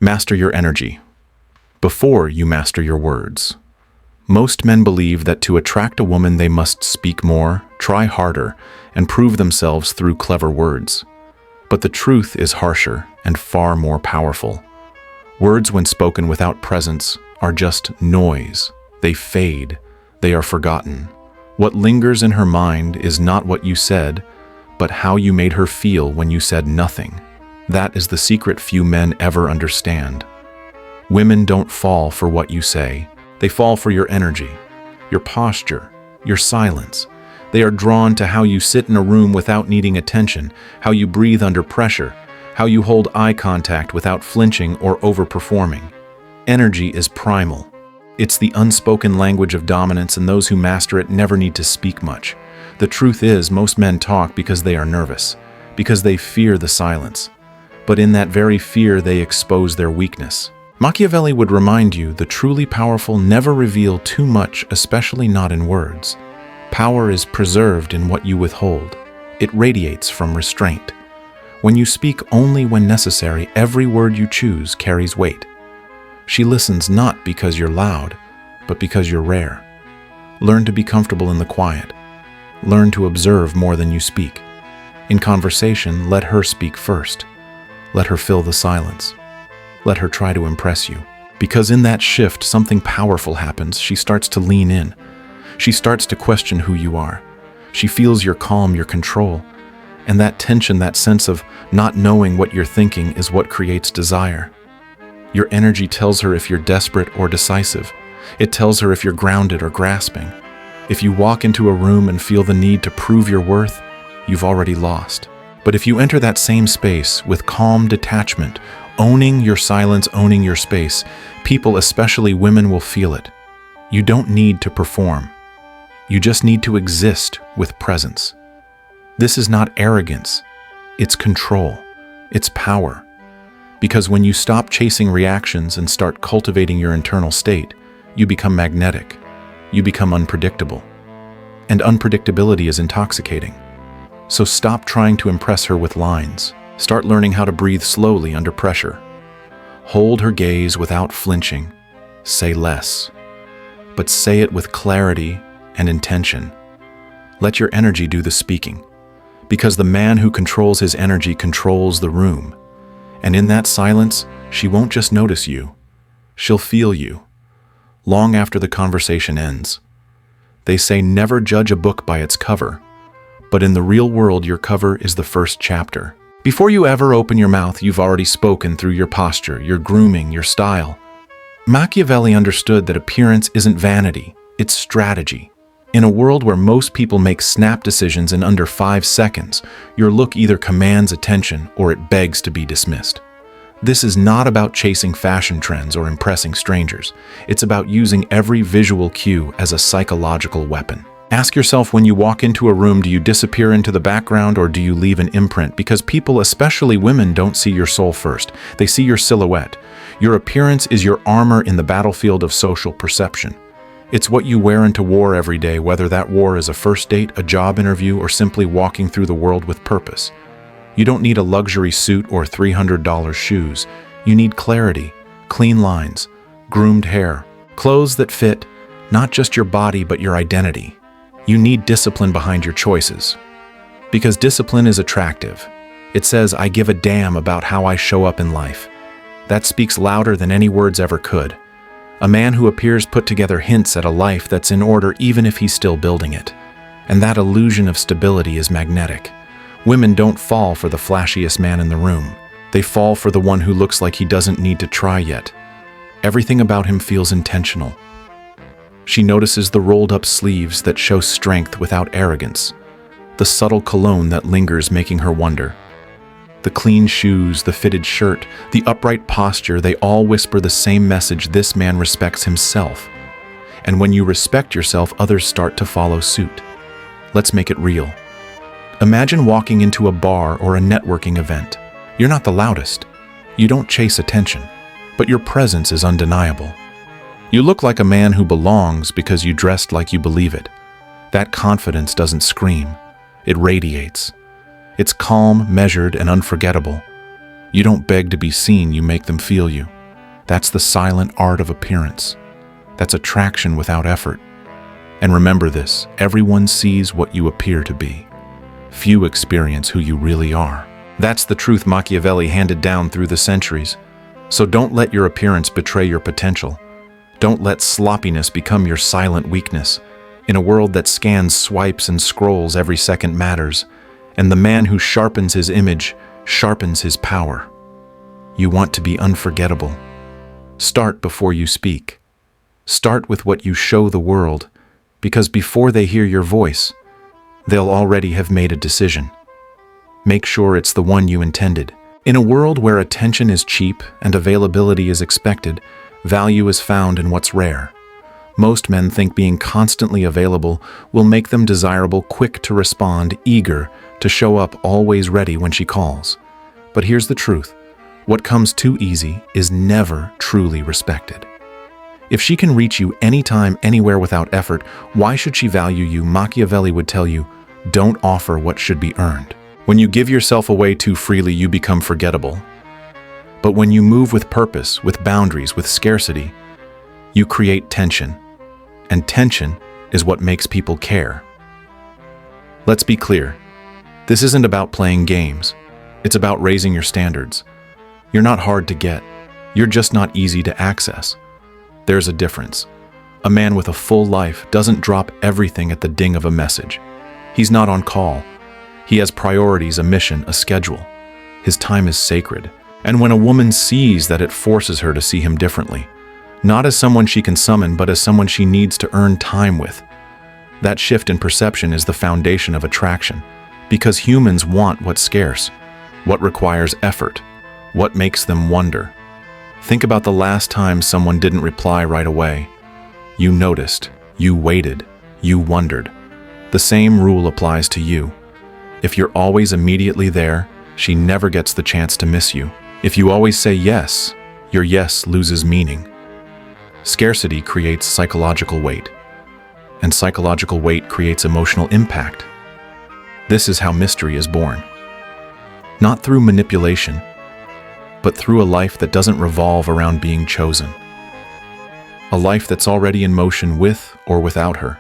Master your energy before you master your words. Most men believe that to attract a woman they must speak more, try harder, and prove themselves through clever words. But the truth is harsher and far more powerful. Words, when spoken without presence, are just noise. They fade. They are forgotten. What lingers in her mind is not what you said, but how you made her feel when you said nothing. That is the secret few men ever understand. Women don't fall for what you say. They fall for your energy, your posture, your silence. They are drawn to how you sit in a room without needing attention, how you breathe under pressure, how you hold eye contact without flinching or overperforming. Energy is primal. It's the unspoken language of dominance, and those who master it never need to speak much. The truth is, most men talk because they are nervous, because they fear the silence. But in that very fear, they expose their weakness. Machiavelli would remind you the truly powerful never reveal too much, especially not in words. Power is preserved in what you withhold. It radiates from restraint. When you speak only when necessary, every word you choose carries weight. She listens not because you're loud, but because you're rare. Learn to be comfortable in the quiet. Learn to observe more than you speak. In conversation, let her speak first. Let her fill the silence. Let her try to impress you. Because in that shift, something powerful happens. She starts to lean in. She starts to question who you are. She feels your calm, your control. And that tension, that sense of not knowing what you're thinking, is what creates desire. Your energy tells her if you're desperate or decisive. It tells her if you're grounded or grasping. If you walk into a room and feel the need to prove your worth, you've already lost. But if you enter that same space with calm detachment, owning your silence, owning your space, people, especially women, will feel it. You don't need to perform. You just need to exist with presence. This is not arrogance. It's control. It's power. Because when you stop chasing reactions and start cultivating your internal state, you become magnetic. You become unpredictable. And unpredictability is intoxicating. So stop trying to impress her with lines. Start learning how to breathe slowly under pressure. Hold her gaze without flinching. Say less. But say it with clarity and intention. Let your energy do the speaking. Because the man who controls his energy controls the room. And in that silence, she won't just notice you. She'll feel you. Long after the conversation ends. They say never judge a book by its cover. But in the real world, your cover is the first chapter. Before you ever open your mouth, you've already spoken through your posture, your grooming, your style. Machiavelli understood that appearance isn't vanity, it's strategy. In a world where most people make snap decisions in under 5 seconds, your look either commands attention or it begs to be dismissed. This is not about chasing fashion trends or impressing strangers. It's about using every visual cue as a psychological weapon. Ask yourself, when you walk into a room, do you disappear into the background or do you leave an imprint? Because people, especially women, don't see your soul first. They see your silhouette. Your appearance is your armor in the battlefield of social perception. It's what you wear into war every day, whether that war is a first date, a job interview, or simply walking through the world with purpose. You don't need a luxury suit or $300 shoes. You need clarity, clean lines, groomed hair, clothes that fit, not just your body, but your identity. You need discipline behind your choices. Because discipline is attractive. It says, I give a damn about how I show up in life. That speaks louder than any words ever could. A man who appears put together hints at a life that's in order even if he's still building it. And that illusion of stability is magnetic. Women don't fall for the flashiest man in the room. They fall for the one who looks like he doesn't need to try yet. Everything about him feels intentional. She notices the rolled-up sleeves that show strength without arrogance, the subtle cologne that lingers, making her wonder. The clean shoes, the fitted shirt, the upright posture, they all whisper the same message: this man respects himself. And when you respect yourself, others start to follow suit. Let's make it real. Imagine walking into a bar or a networking event. You're not the loudest. You don't chase attention, but your presence is undeniable. You look like a man who belongs because you dressed like you believe it. That confidence doesn't scream. It radiates. It's calm, measured, and unforgettable. You don't beg to be seen, you make them feel you. That's the silent art of appearance. That's attraction without effort. And remember this, everyone sees what you appear to be. Few experience who you really are. That's the truth Machiavelli handed down through the centuries. So don't let your appearance betray your potential. Don't let sloppiness become your silent weakness. In a world that scans, swipes, and scrolls, every second matters. And the man who sharpens his image sharpens his power. You want to be unforgettable. Start before you speak. Start with what you show the world, because before they hear your voice, they'll already have made a decision. Make sure it's the one you intended. In a world where attention is cheap and availability is expected, value is found in what's rare. Most men think being constantly available will make them desirable, quick to respond, eager to show up, always ready when she calls. But here's the truth. What comes too easy is never truly respected. If she can reach you anytime, anywhere without effort, why should she value you? Machiavelli would tell you, don't offer what should be earned. When you give yourself away too freely, you become forgettable. But when you move with purpose, with boundaries, with scarcity, you create tension. And tension is what makes people care. Let's be clear. This isn't about playing games. It's about raising your standards. You're not hard to get. You're just not easy to access. There's a difference. A man with a full life doesn't drop everything at the ding of a message. He's not on call. He has priorities, a mission, a schedule. His time is sacred. And when a woman sees that, it forces her to see him differently. Not as someone she can summon, but as someone she needs to earn time with. That shift in perception is the foundation of attraction. Because humans want what's scarce, what requires effort, what makes them wonder. Think about the last time someone didn't reply right away. You noticed, you waited, you wondered. The same rule applies to you. If you're always immediately there, she never gets the chance to miss you. If you always say yes, your yes loses meaning. Scarcity creates psychological weight, and psychological weight creates emotional impact. This is how mystery is born. Not through manipulation, but through a life that doesn't revolve around being chosen. A life that's already in motion with or without her.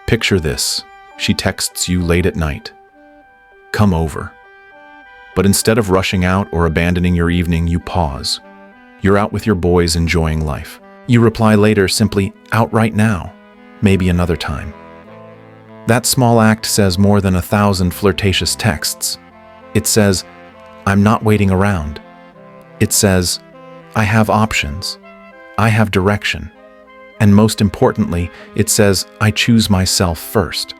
Picture this. She texts you late at night. Come over. But instead of rushing out or abandoning your evening, you pause. You're out with your boys enjoying life. You reply later simply, out right now, maybe another time. That small act says more than 1,000 flirtatious texts. It says, I'm not waiting around. It says, I have options. I have direction. And most importantly, it says, I choose myself first.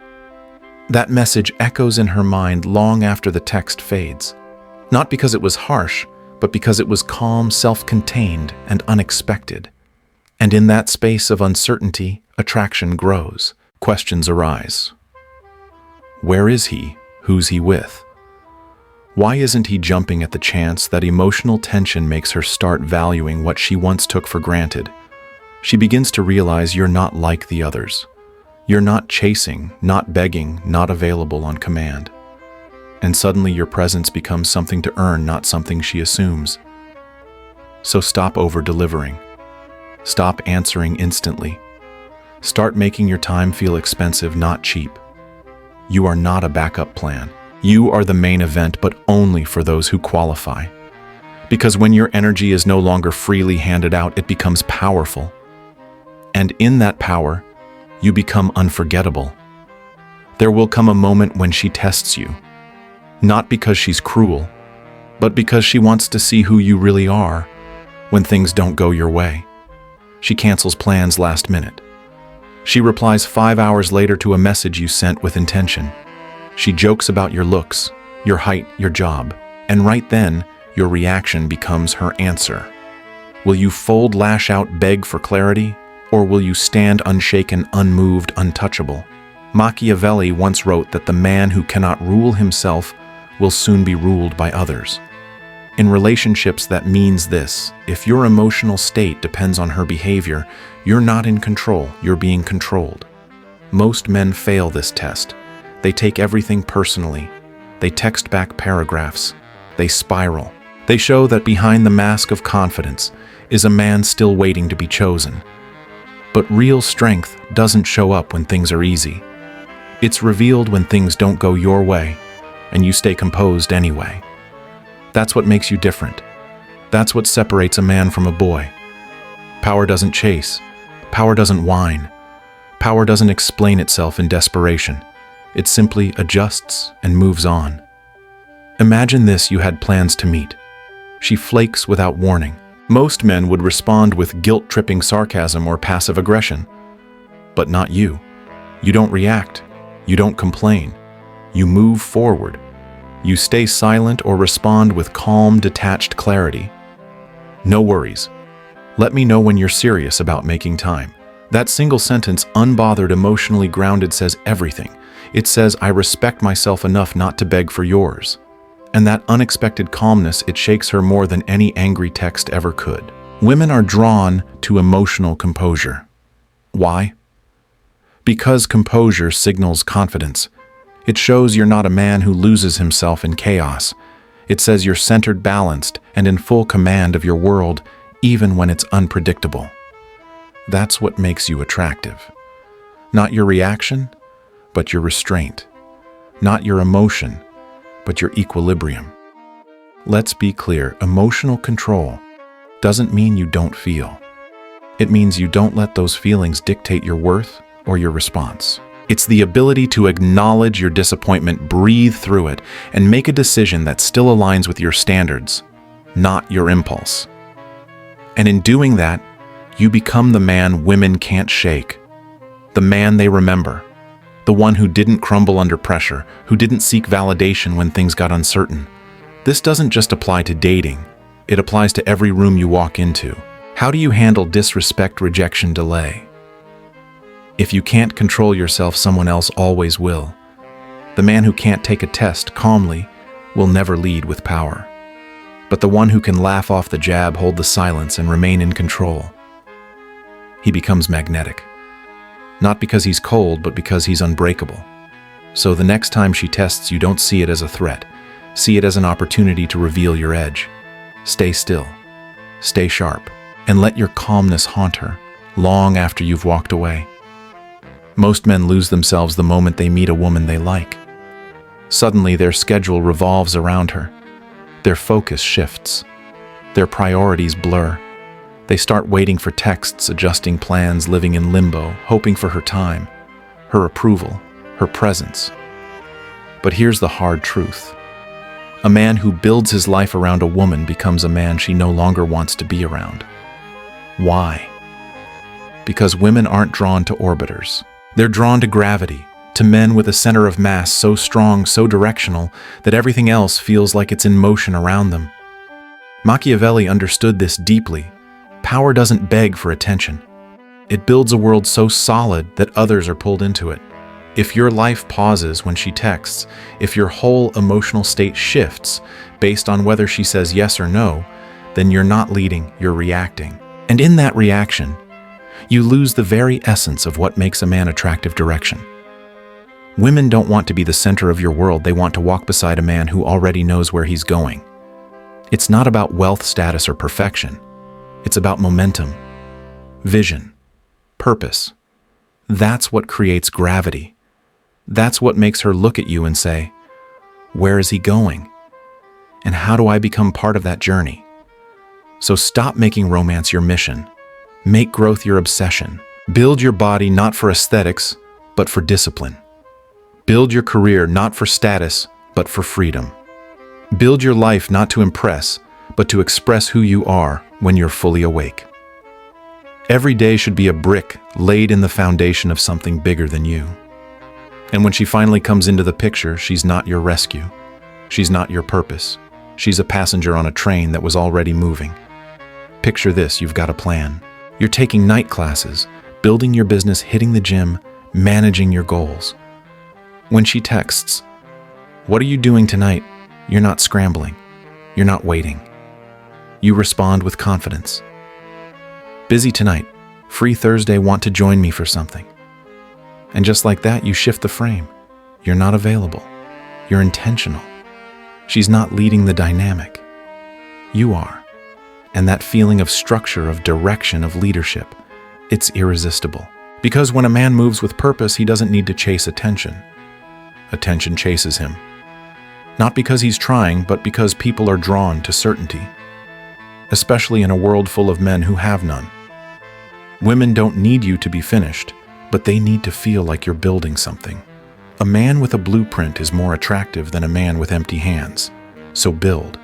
That message echoes in her mind long after the text fades. Not because it was harsh, but because it was calm, self-contained, and unexpected. And in that space of uncertainty, attraction grows. Questions arise. Where is he? Who's he with? Why isn't he jumping at the chance? That emotional tension makes her start valuing what she once took for granted. She begins to realize you're not like the others. You're not chasing, not begging, not available on command. And suddenly your presence becomes something to earn, not something she assumes. So stop over-delivering. Stop answering instantly. Start making your time feel expensive, not cheap. You are not a backup plan. You are the main event, but only for those who qualify. Because when your energy is no longer freely handed out, it becomes powerful. And in that power, you become unforgettable. There will come a moment when she tests you. Not because she's cruel, but because she wants to see who you really are when things don't go your way. She cancels plans last minute. She replies 5 hours later to a message you sent with intention. She jokes about your looks, your height, your job, and right then, your reaction becomes her answer. Will you fold, lash out, beg for clarity, or will you stand unshaken, unmoved, untouchable? Machiavelli once wrote that the man who cannot rule himself will soon be ruled by others. In relationships, that means this: if your emotional state depends on her behavior, you're not in control, you're being controlled. Most men fail this test. They take everything personally. They text back paragraphs. They spiral. They show that behind the mask of confidence is a man still waiting to be chosen. But real strength doesn't show up when things are easy. It's revealed when things don't go your way, and you stay composed anyway. That's what makes you different. That's what separates a man from a boy. Power doesn't chase. Power doesn't whine. Power doesn't explain itself in desperation. It simply adjusts and moves on. Imagine this: you had plans to meet. She flakes without warning. Most men would respond with guilt-tripping sarcasm or passive aggression. But not you. You don't react. You don't complain. You move forward. You stay silent or respond with calm, detached clarity. No worries. Let me know when you're serious about making time. That single sentence, unbothered, emotionally grounded, says everything. It says, I respect myself enough not to beg for yours. And that unexpected calmness, it shakes her more than any angry text ever could. Women are drawn to emotional composure. Why? Because composure signals confidence. It shows you're not a man who loses himself in chaos. It says you're centered, balanced, and in full command of your world, even when it's unpredictable. That's what makes you attractive. Not your reaction, but your restraint. Not your emotion, but your equilibrium. Let's be clear, emotional control doesn't mean you don't feel. It means you don't let those feelings dictate your worth or your response. It's the ability to acknowledge your disappointment, breathe through it, and make a decision that still aligns with your standards, not your impulse. And in doing that, you become the man women can't shake. The man they remember. The one who didn't crumble under pressure, who didn't seek validation when things got uncertain. This doesn't just apply to dating. It applies to every room you walk into. How do you handle disrespect, rejection, delay? If you can't control yourself, someone else always will. The man who can't take a test calmly will never lead with power. But the one who can laugh off the jab, hold the silence, and remain in control, he becomes magnetic. Not because he's cold, but because he's unbreakable. So the next time she tests you, don't see it as a threat. See it as an opportunity to reveal your edge. Stay still, stay sharp, and let your calmness haunt her long after you've walked away. Most men lose themselves the moment they meet a woman they like. Suddenly, their schedule revolves around her. Their focus shifts. Their priorities blur. They start waiting for texts, adjusting plans, living in limbo, hoping for her time, her approval, her presence. But here's the hard truth. A man who builds his life around a woman becomes a man she no longer wants to be around. Why? Because women aren't drawn to orbiters. They're drawn to gravity, to men with a center of mass so strong, so directional, that everything else feels like it's in motion around them. Machiavelli understood this deeply. Power doesn't beg for attention. It builds a world so solid that others are pulled into it. If your life pauses when she texts, if your whole emotional state shifts based on whether she says yes or no, then you're not leading, you're reacting. And in that reaction, you lose the very essence of what makes a man attractive: direction. Women don't want to be the center of your world. They want to walk beside a man who already knows where he's going. It's not about wealth, status, or perfection. It's about momentum, vision, purpose. That's what creates gravity. That's what makes her look at you and say, where is he going? And how do I become part of that journey? So stop making romance your mission. Make growth your obsession. Build your body not for aesthetics, but for discipline. Build your career not for status, but for freedom. Build your life not to impress, but to express who you are when you're fully awake. Every day should be a brick laid in the foundation of something bigger than you. And when she finally comes into the picture, she's not your rescue. She's not your purpose. She's a passenger on a train that was already moving. Picture this: you've got a plan. You're taking night classes, building your business, hitting the gym, managing your goals. When she texts, "What are you doing tonight?" you're not scrambling. You're not waiting. You respond with confidence. "Busy tonight. Free Thursday. Want to join me for something?" And just like that, you shift the frame. You're not available. You're intentional. She's not leading the dynamic. You are. And that feeling of structure, of direction, of leadership, it's irresistible. Because when a man moves with purpose, he doesn't need to chase attention. Attention chases him. Not because he's trying, but because people are drawn to certainty. Especially in a world full of men who have none. Women don't need you to be finished, but they need to feel like you're building something. A man with a blueprint is more attractive than a man with empty hands. So build.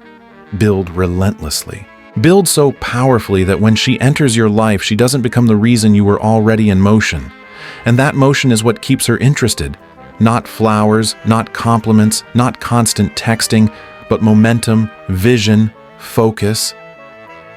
Build relentlessly. Build so powerfully that when she enters your life, she doesn't become the reason you were already in motion. And that motion is what keeps her interested. Not flowers, not compliments, not constant texting, but momentum, vision, focus.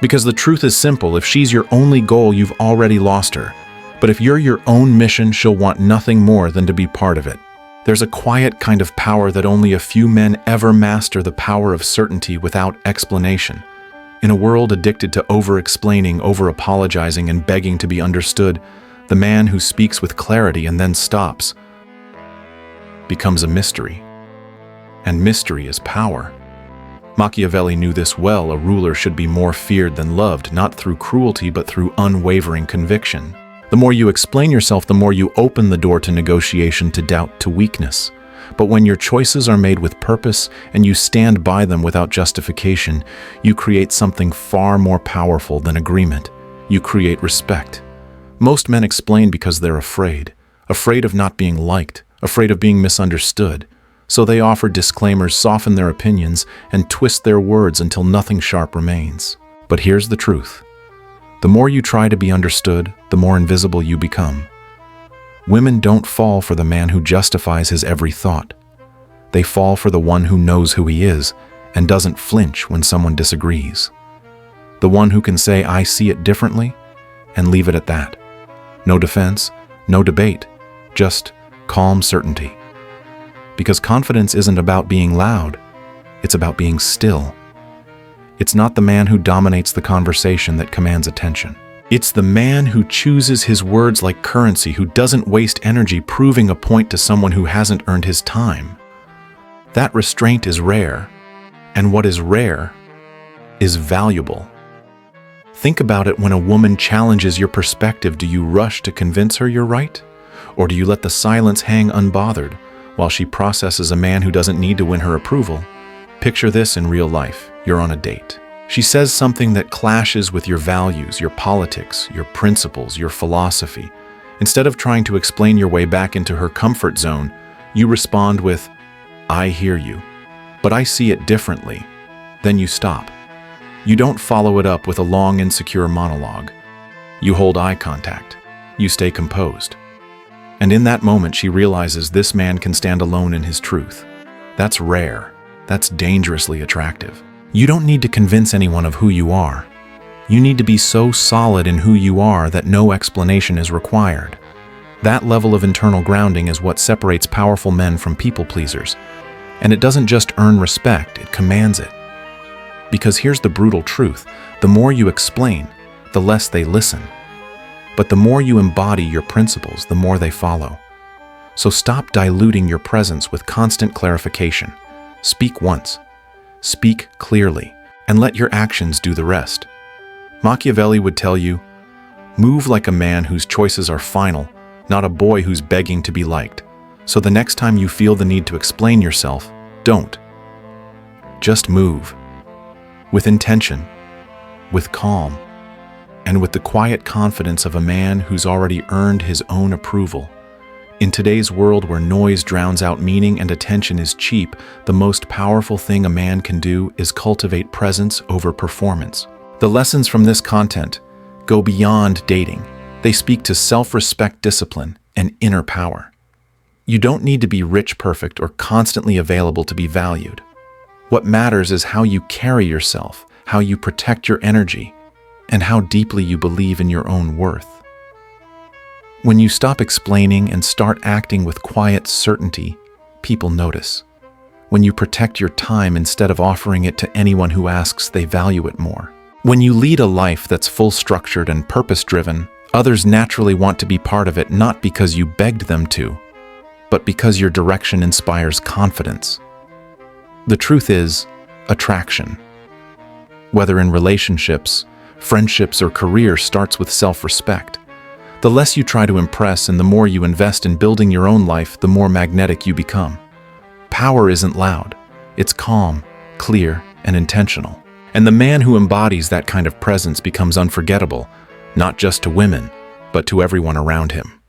Because the truth is simple, if she's your only goal, you've already lost her. But if you're your own mission, she'll want nothing more than to be part of it. There's a quiet kind of power that only a few men ever master, the power of certainty without explanation. In a world addicted to over-explaining, over-apologizing, and begging to be understood, the man who speaks with clarity and then stops becomes a mystery. And mystery is power. Machiavelli knew this well. A ruler should be more feared than loved, not through cruelty, but through unwavering conviction. The more you explain yourself, the more you open the door to negotiation, to doubt, to weakness. But when your choices are made with purpose and you stand by them without justification, you create something far more powerful than agreement. You create respect. Most men explain because they're afraid of not being liked, afraid of being misunderstood. So they offer disclaimers, soften their opinions, and twist their words until nothing sharp remains. But here's the truth. The more you try to be understood, the more invisible you become. Women don't fall for the man who justifies his every thought. They fall for the one who knows who he is and doesn't flinch when someone disagrees. The one who can say, "I see it differently," and leave it at that. No defense, no debate, just calm certainty. Because confidence isn't about being loud, it's about being still. It's not the man who dominates the conversation that commands attention. It's the man who chooses his words like currency, who doesn't waste energy proving a point to someone who hasn't earned his time. That restraint is rare, and what is rare is valuable. Think about it. When a woman challenges your perspective, do you rush to convince her you're right? Or do you let the silence hang unbothered while she processes a man who doesn't need to win her approval? Picture this in real life. You're on a date. She says something that clashes with your values, your politics, your principles, your philosophy. Instead of trying to explain your way back into her comfort zone, you respond with, "I hear you, but I see it differently." Then you stop. You don't follow it up with a long, insecure monologue. You hold eye contact. You stay composed. And in that moment, she realizes this man can stand alone in his truth. That's rare. That's dangerously attractive. You don't need to convince anyone of who you are. You need to be so solid in who you are that no explanation is required. That level of internal grounding is what separates powerful men from people pleasers. And it doesn't just earn respect, it commands it. Because here's the brutal truth. The more you explain, the less they listen. But the more you embody your principles, the more they follow. So stop diluting your presence with constant clarification. Speak once. Speak clearly, and let your actions do the rest. Machiavelli would tell you, move like a man whose choices are final, not a boy who's begging to be liked. So the next time you feel the need to explain yourself, don't. Just move. With intention, with calm, and with the quiet confidence of a man who's already earned his own approval. In today's world where noise drowns out meaning and attention is cheap, the most powerful thing a man can do is cultivate presence over performance. The lessons from this content go beyond dating. They speak to self-respect, discipline, and inner power. You don't need to be rich, perfect, or constantly available to be valued. What matters is how you carry yourself, how you protect your energy, and how deeply you believe in your own worth. When you stop explaining and start acting with quiet certainty, people notice. When you protect your time instead of offering it to anyone who asks, they value it more. When you lead a life that's full-structured and purpose-driven, others naturally want to be part of it, not because you begged them to, but because your direction inspires confidence. The truth is, attraction, whether in relationships, friendships, or career, starts with self-respect. The less you try to impress and the more you invest in building your own life, the more magnetic you become. Power isn't loud. It's calm, clear, and intentional. And the man who embodies that kind of presence becomes unforgettable, not just to women, but to everyone around him.